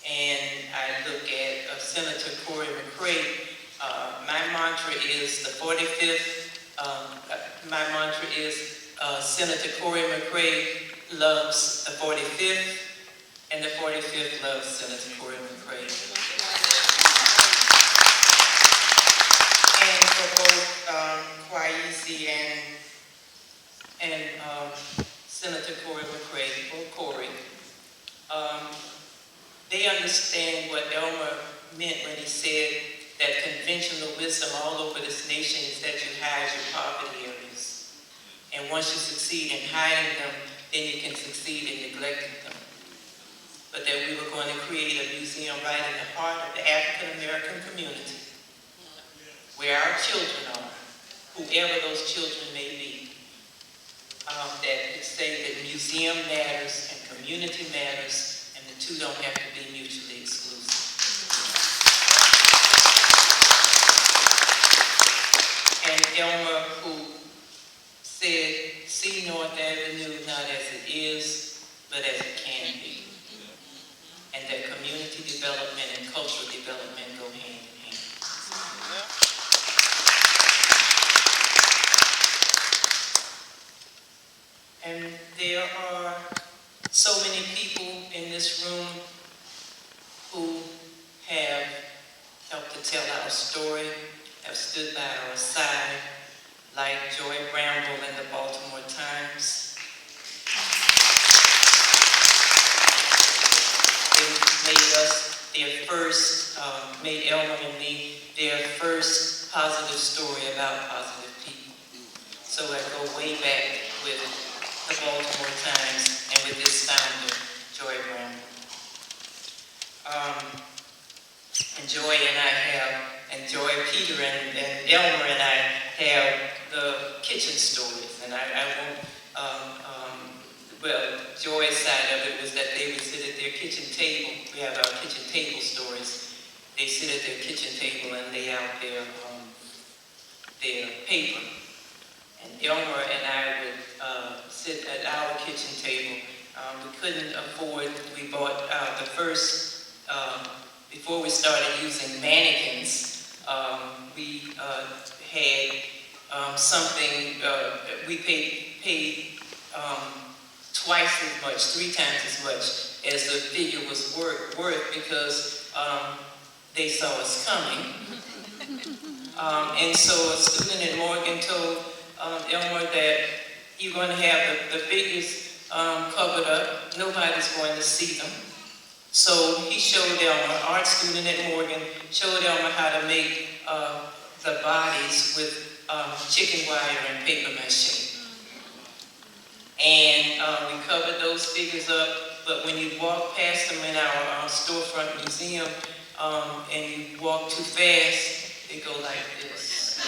H: And I look at Senator Corey McCray. My mantra is the 45th. My mantra is Senator Corey McCray loves the 45th, and the 45th loves Senator Corey McCray. And for both Kwaizi and Senator Corey McCray, or Corey, they understand what Elmer meant when he said that conventional wisdom all over this nation is that you hide your poverty areas. And once you succeed in hiding them, then you can succeed in neglecting them. But that we were going to create a museum right in the heart of the African American community, where our children are, whoever those children may be, that could say that museum matters and community matters, and the two don't have to be mutually exclusive. And Elmer, who said, see North Avenue not as it is, but as it can be. And that community development and cultural development go hand in hand. And there are so many people in this room who have helped to tell our story, have stood by our side, like Joy Bramble in the Baltimore Times. They made us their first, made Elmer and me their first positive story about positive people. So I go way back with the Baltimore Times and with this founder, Joy Bramble. And Joy and I have, and Joy, Peter, and Elmer and I have the kitchen stories. And I won't, well, Joy's side of it was that they would sit at their kitchen table. We have our kitchen table stories. They sit at their kitchen table and lay out their paper. And Elmer and I would sit at our kitchen table. We couldn't afford, we bought the first, before we started using mannequins, we had something, we paid twice as much, 3 times as much as the figure was worth because they saw us coming. And so a student in Morgan told Elmer that you're going to have the figures covered up. Nobody's going to see them. So he showed Elmer, art student at Morgan, showed Elmer how to make the bodies with chicken wire and paper mache. And we covered those figures up, but when you walk past them in our storefront museum and you walk too fast, they go like this.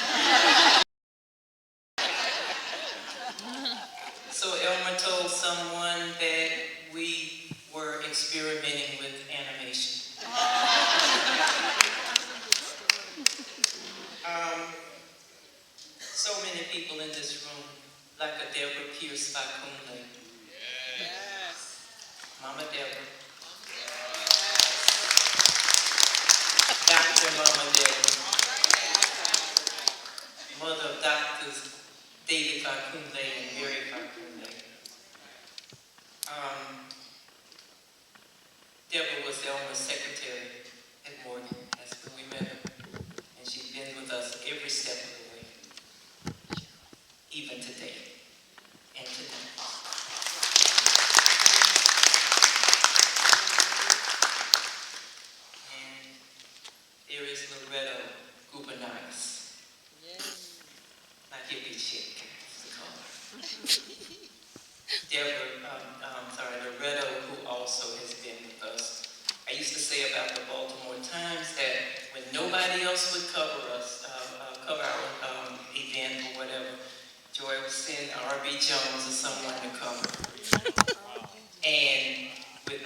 H: So Elmer told someone that we were experimenting with animation. So many people in this room, like a Deborah Pierce Fakunle.
D: Yes.
H: Mama Deborah. Dr. Mama Deborah. Mother of doctors David Fakunle and Mary Fakunle. Deborah was Elmer's secretary at Morgan. That's when we met her. And she's been with us every step of the way. Even today. And today. And there is Loretto Gubernatis.
D: Yes.
H: My hippie chick, is the color. Deborah, Loretto, who also has been with us. I used to say about the Baltimore Times that when nobody else would cover us, cover our event or whatever, Joy would send R.B. Jones or someone to cover. And with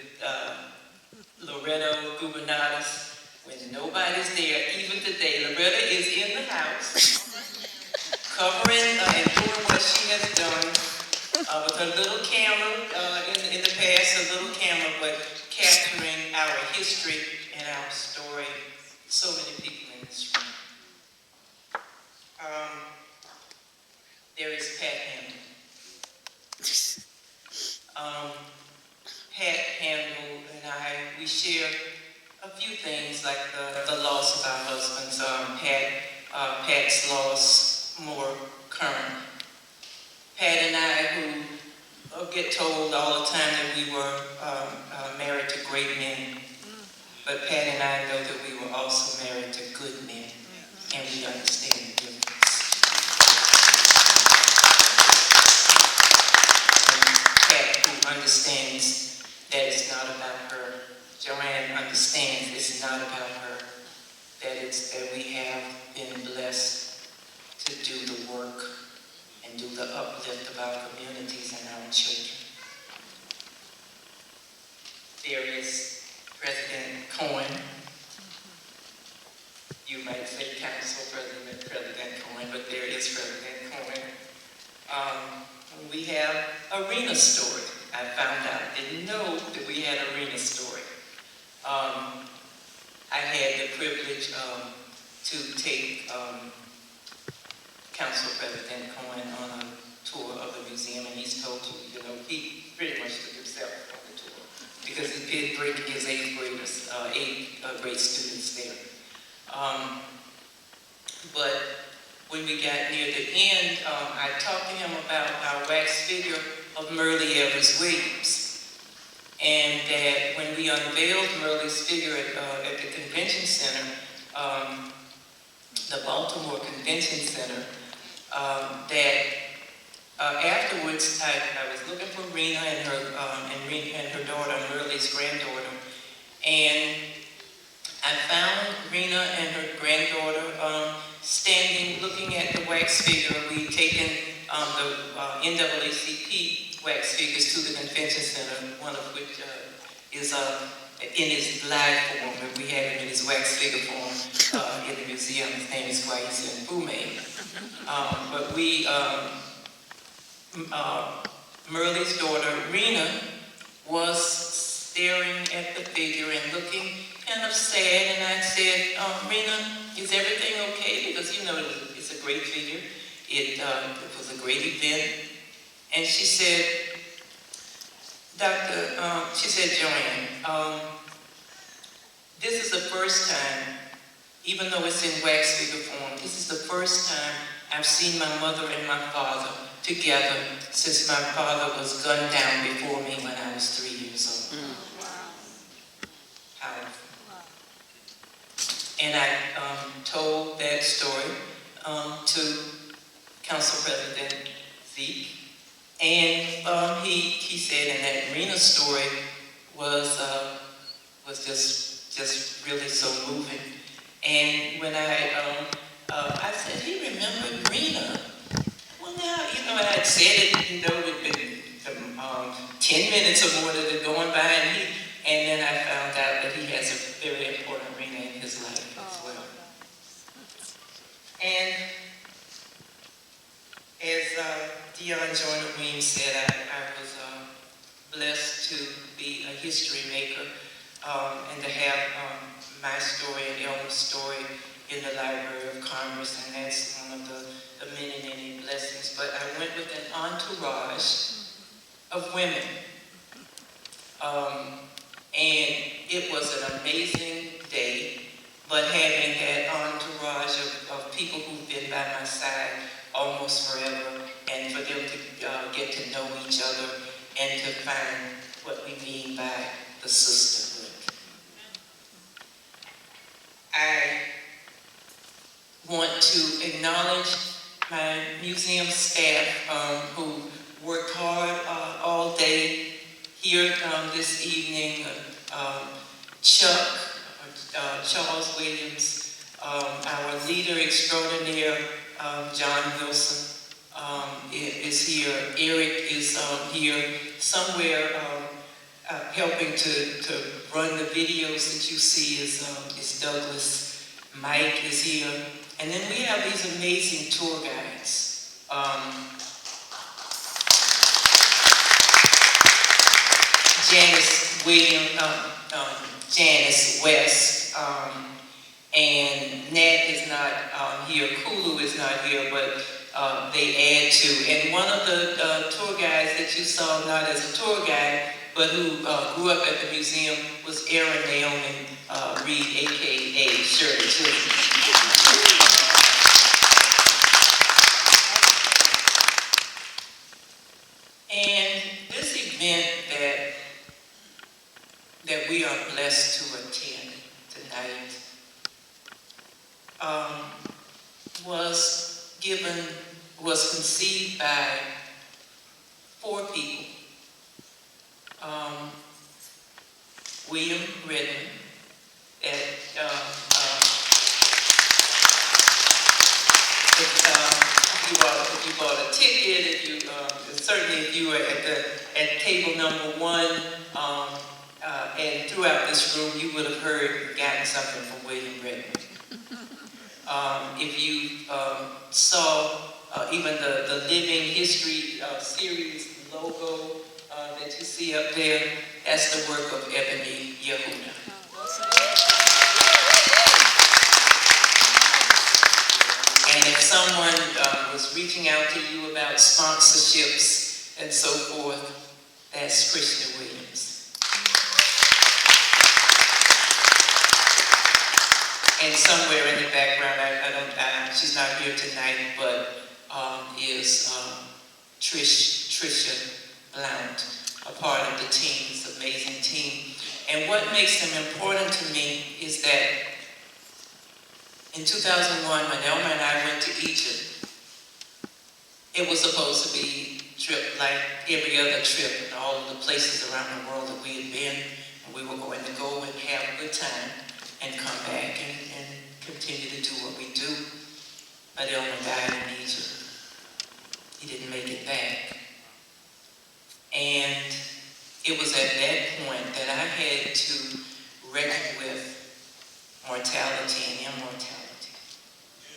H: Loretto Gubernatis, when nobody's there, even today, Loretta is in the house, covering and doing what she has done with her little camera, in the past, a little camera, but capturing our history and our story. So many people in this room. There is Pat Handel. Pat Handel and I, we share a few things like the loss of our husbands. Pat's loss more current. Pat and I, who get told all the time that we were married to great men, but Pat and I know that we were also married to good men, and we understand the difference. And Pat, who understands that it's not about her, Joanne understands it's not about her, that we have been blessed to do the work and do the uplift of our communities and our children. There is President Cohen. You might say Council President Cohen, but there is President Cohen. We have Arena Story. I found out, didn't know that we had Arena Story. I had the privilege to take Council President Cohen on a tour of the museum, and he's told you, he pretty much took himself on the tour because he did bring his eighth grade students there. But when we got near the end, I talked to him about our wax figure of Merle Evers Williams. And that when we unveiled Merle's figure at the convention center, the Baltimore Convention Center, that afterwards I was looking for Rena and her daughter, Merle's granddaughter, and I found Rena and her granddaughter standing looking at the wax figure. We'd taken the NAACP wax figures to the convention center, one of which is in his live form, and we have him in his wax figure form in the museum. His name is Kwaizen Fume. But Merle's daughter, Rena, was staring at the figure and looking kind of sad, and I said, Rena, is everything okay? Because, you know, it's a great figure. It was a great event. And she said, she said, Joanne, this is the first time, even though it's in wax figure form, this is the first time I've seen my mother and my father together since my father was gunned down before me when I was 3 years old. Powerful. And I told that story to Council President Zeke, and he said, and that Rena story was just really so moving. And when I said, he remembered Rena. Well, now, you know, I had said it, you know, it had been 10 minutes or more that had gone by, and then I found out that he has a very important Rena in his life as well. And as Dion Joyner Weems said, I was blessed to be a history maker and to have my story and Elmer's story in the Library of Congress, and that's one of the many, many blessings. But I went with an entourage of women, and it was an amazing day, but having that entourage of people who've been by my side almost forever, and for them to get to know each other and to find what we mean by the sisterhood. I want to acknowledge my museum staff who worked hard all day here this evening. Chuck, Charles Williams, our leader extraordinaire, John Wilson, is here. Eric is here somewhere helping to run the videos that you see is Douglas. Mike is here. And then we have these amazing tour guides. Janice West, and Nat is not here, Kulu is not here, but they add to. And one of the tour guides that you saw, not as a tour guide, but who grew up at the museum, was Erin Naomi Reed, a.k.a. Shirley Chisholm. And this event that we are blessed to attend tonight was conceived by 4 people. William Redmond, if you bought a ticket, certainly if you were at table number 1, and throughout this room, you would have gotten something from William Redmond. If you saw even the Living History series logo that you see up there, that's the work of Ebony Yehuda. And if someone was reaching out to you about sponsorships and so forth, that's Krishna Williams. And somewhere in the background, she's not here tonight, but is Trisha Blount, a part of the team, this amazing team. And what makes them important to me is that in 2001, when Elmer and I went to Egypt, it was supposed to be a trip like every other trip in all of the places around the world that we had been. And we were going to go and have a good time and come back and continue to do what we do. But Elmer died in Egypt. He didn't make it back. And it was at that point that I had to reckoned with mortality and immortality,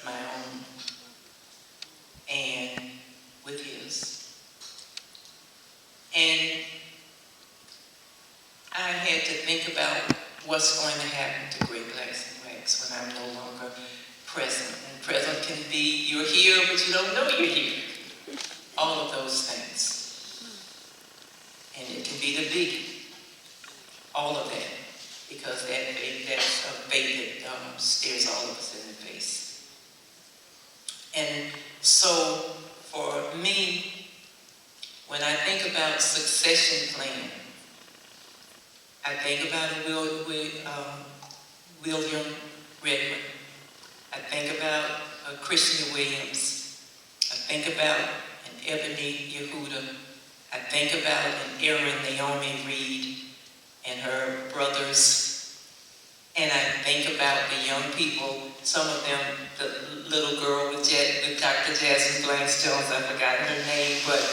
H: my own and with his. And I had to think about what's going to happen to Great Blacks and Whites when I'm no longer present. And present can be you're here, but you don't know you're here. All of those things. And it can be the biggie. All of that. Because that's a fate that stares all of us in the face. And so, for me, when I think about succession plan, I think about William Redmond. I think about Christian Williams. I think about an Ebony Yehuda. I think about an Erin Naomi Reed and her brothers. And I think about the young people, some of them, the little girl with Dr. Jasmine Blanche Jones, I've forgotten her name, but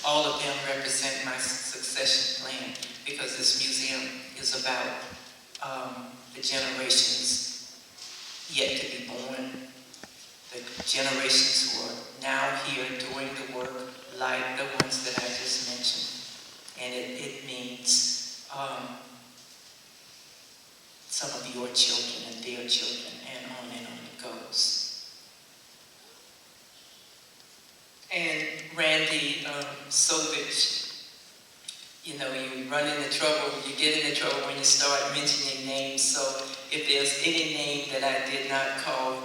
H: all of them represent my succession plan because this museum is about the generations yet to be born, the generations who are now here doing the work like the ones that I just mentioned. And it means some of your children and their children, and on it goes. And Randy Sovich, you know, you run into trouble, you get into trouble when you start mentioning names. So if there's any name that I did not call,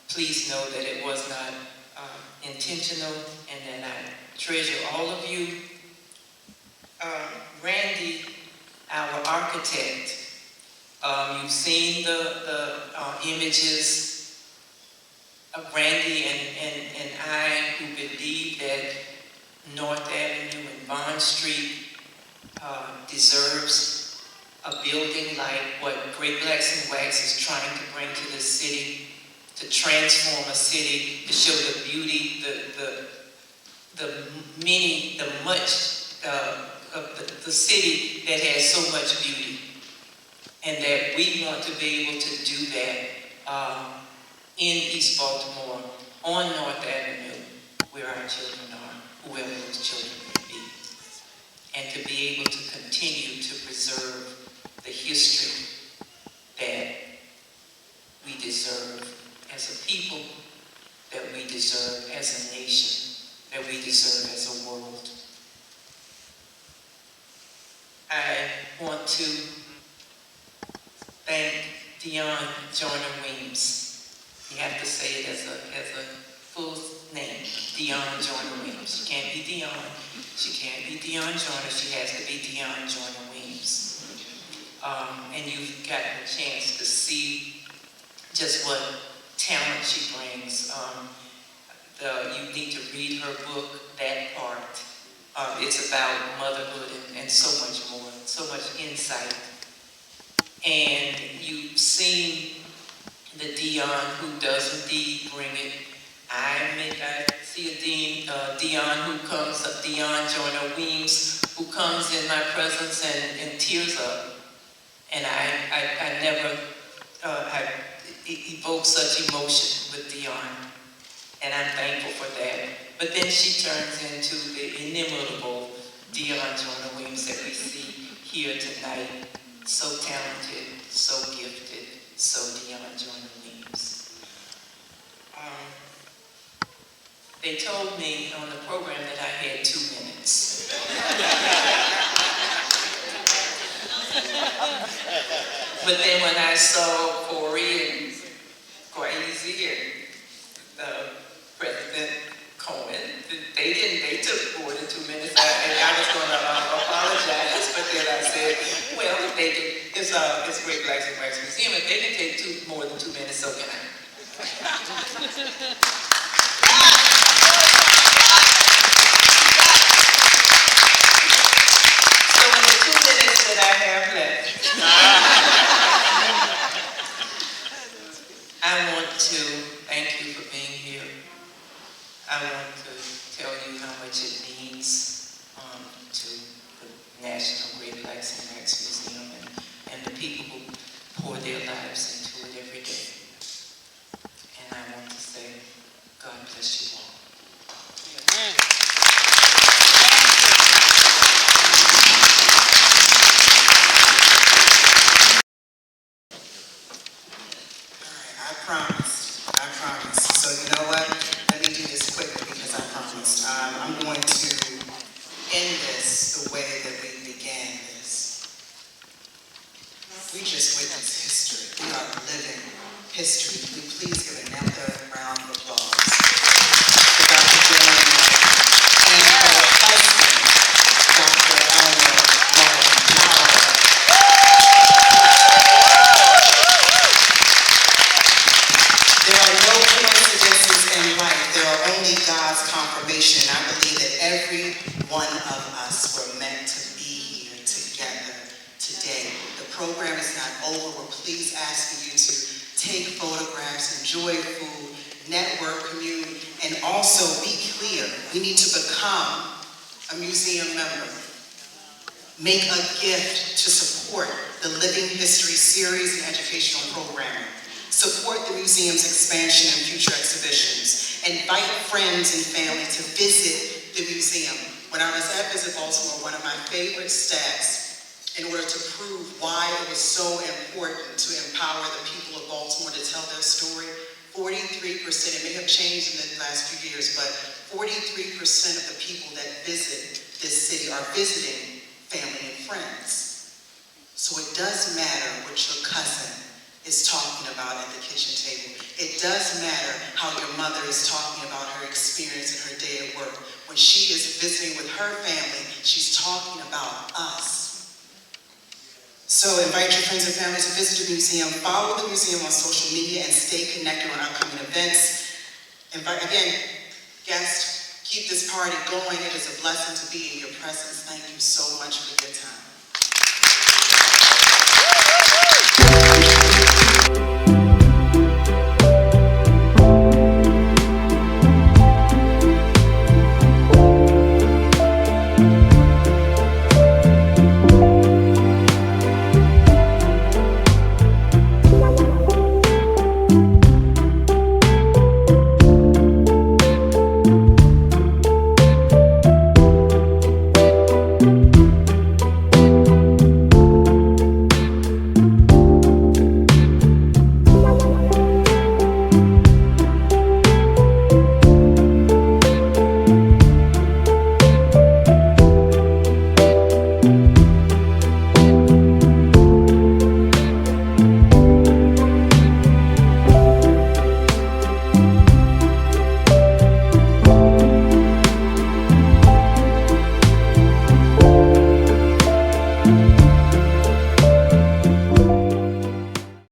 H: please know that it was not intentional and that I treasure all of you. Randy, our architect, you've seen the images of Randy and I, who believe that North Avenue and Bond Street deserves a building like what Great Blacks and Whites is trying to bring to this city, to transform a city, to show the beauty, the city that has so much beauty. And that we want to be able to do that in East Baltimore, on North Avenue, where our children are, whoever those children may be. And to be able to continue to preserve the history that we deserve as a people, that we deserve as a nation, that we deserve as a world. I want to thank Dion Joyner Weems. You have to say it as a full name, Dion Joyner Weems. She can't be Dion. She can't be Dion Joyner. She has to be Dion Joyner Weems. And you've gotten a chance to see just what talent she brings. You need to read her book, That Part. It's about motherhood and so much more, so much insight. And you've seen the Dion who does indeed bring it. I see a Dion who comes, Dion Joyner Weems, who comes in my presence and tears up. And I never evoke such emotion with Dion. And I'm thankful for that. But then she turns into the inimitable Dion Joyner Weems that we see here tonight. So talented, so gifted, so Dion Joyner Weems. They told me on the program that I had 2 minutes. But then when I saw Corey and Crazy and President Cohen, they took more than 2 minutes. I was going to apologize, but then I said, well, if they can, it's Great Blacks and Whites Museum. If they can take more than 2 minutes, so can I. So in the 2 minutes that I have left, I want to thank you for being here. I want to tell you how much it means to the National Great Blacks and Whites Museum and the people who pour their lives into it every day. And I want to say, God bless you all.
D: Amen.
C: I promised. So you know what? Let me do this quickly because I promised. I'm going to end this the way that we began this. We just witnessed history. We are living history. Will you please give another round of applause to Dr. Gala and her husband, Dr. Elmer Martin Powell. There are no coincidences in life. There are only God's confirmation. And I believe that every one of us were meant to be here together today. The program is not over. We're please asking you to take photographs, enjoy food, network, commune, and also be clear. We need to become a museum member. Make a gift to support the Living History series and educational programming. Support the museum's expansion and future exhibitions. Invite friends and family to visit the museum. When I was at Visit Baltimore, one of my favorite stats in order to prove why it was so important to empower the people of Baltimore to tell their story, 43%, it may have changed in the last few years, but 43% of the people that visit this city are visiting family and friends. So it does matter what your cousin is talking about at the kitchen table. It does matter how your mother is talking about her experience and her day at work. When she is visiting with her family, she's talking about us. So invite your friends and family to visit the museum. Follow the museum on social media and stay connected on upcoming events. Again, guests, keep this party going. It is a blessing to be in your presence. Thank you so much for your time.